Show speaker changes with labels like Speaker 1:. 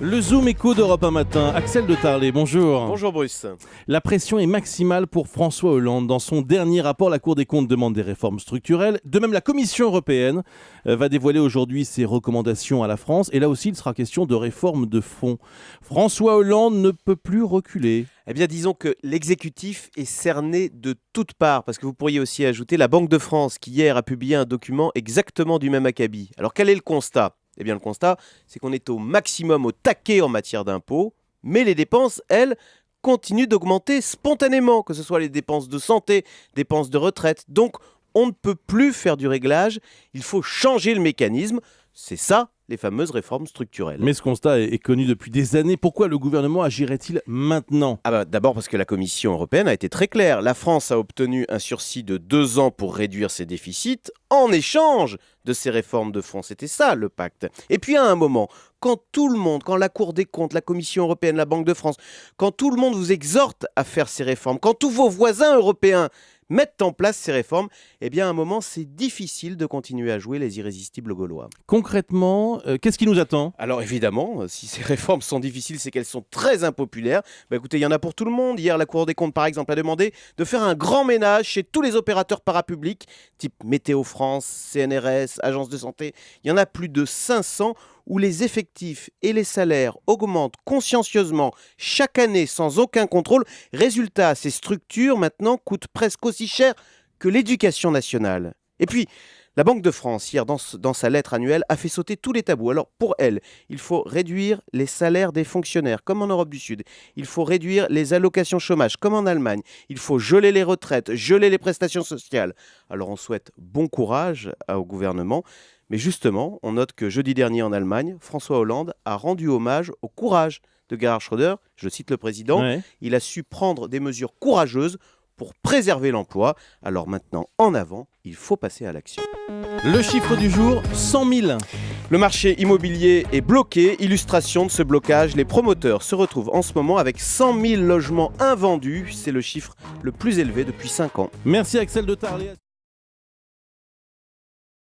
Speaker 1: Le Zoom écho d'Europe un matin. Axel de Tarlet, bonjour.
Speaker 2: Bonjour Bruce.
Speaker 1: La pression est maximale pour François Hollande. Dans son dernier rapport, la Cour des comptes demande des réformes structurelles. De même, la Commission européenne va dévoiler aujourd'hui ses recommandations à la France. Et là aussi, il sera question de réforme de fond. François Hollande ne peut plus reculer.
Speaker 2: Eh bien, disons que l'exécutif est cerné de toutes parts, parce que vous pourriez aussi ajouter la Banque de France, qui hier a publié un document exactement du même acabit. Alors, quel est le constat ? Eh bien, le constat, c'est qu'on est au maximum, au taquet en matière d'impôts, mais les dépenses, elles, continuent d'augmenter spontanément, que ce soit les dépenses de santé, dépenses de retraite. Donc, on ne peut plus faire du réglage, il faut changer le mécanisme. C'est ça, les fameuses réformes structurelles.
Speaker 1: Mais ce constat est connu depuis des années. Pourquoi le gouvernement agirait-il maintenant ?
Speaker 2: D'abord parce que la Commission européenne a été très claire. La France a obtenu un sursis de 2 ans pour réduire ses déficits en échange de ces réformes de fond. C'était ça le pacte. Et puis à un moment, quand tout le monde, quand la Cour des comptes, la Commission européenne, la Banque de France, quand tout le monde vous exhorte à faire ces réformes, quand tous vos voisins européens mettent en place ces réformes, eh bien à un moment c'est difficile de continuer à jouer les irrésistibles gaulois.
Speaker 1: Concrètement, qu'est-ce qui nous attend ?
Speaker 2: Alors évidemment, si ces réformes sont difficiles, c'est qu'elles sont très impopulaires. Écoutez, il y en a pour tout le monde. Hier, la Cour des comptes, par exemple, a demandé de faire un grand ménage chez tous les opérateurs parapublics, type Météo France, CNRS, Agence de santé. Il y en a plus de 500 où les effectifs et les salaires augmentent consciencieusement chaque année sans aucun contrôle. Résultat, ces structures maintenant coûtent presque aussi cher que l'éducation nationale. Et puis, la Banque de France, hier, dans sa lettre annuelle, a fait sauter tous les tabous. Alors, pour elle, il faut réduire les salaires des fonctionnaires, comme en Europe du Sud. Il faut réduire les allocations chômage, comme en Allemagne. Il faut geler les retraites, geler les prestations sociales. Alors, on souhaite bon courage au gouvernement. Mais justement, on note que jeudi dernier en Allemagne, François Hollande a rendu hommage au courage de Gerhard Schröder. Je cite le président.
Speaker 1: Ouais.
Speaker 2: Il a su prendre des mesures courageuses pour préserver l'emploi. Alors maintenant, en avant, il faut passer à l'action.
Speaker 1: Le chiffre du jour, 100 000.
Speaker 2: Le marché immobilier est bloqué. Illustration de ce blocage, les promoteurs se retrouvent en ce moment avec 100 000 logements invendus. C'est le chiffre le plus élevé depuis 5 ans.
Speaker 1: Merci Axel de Tarlet.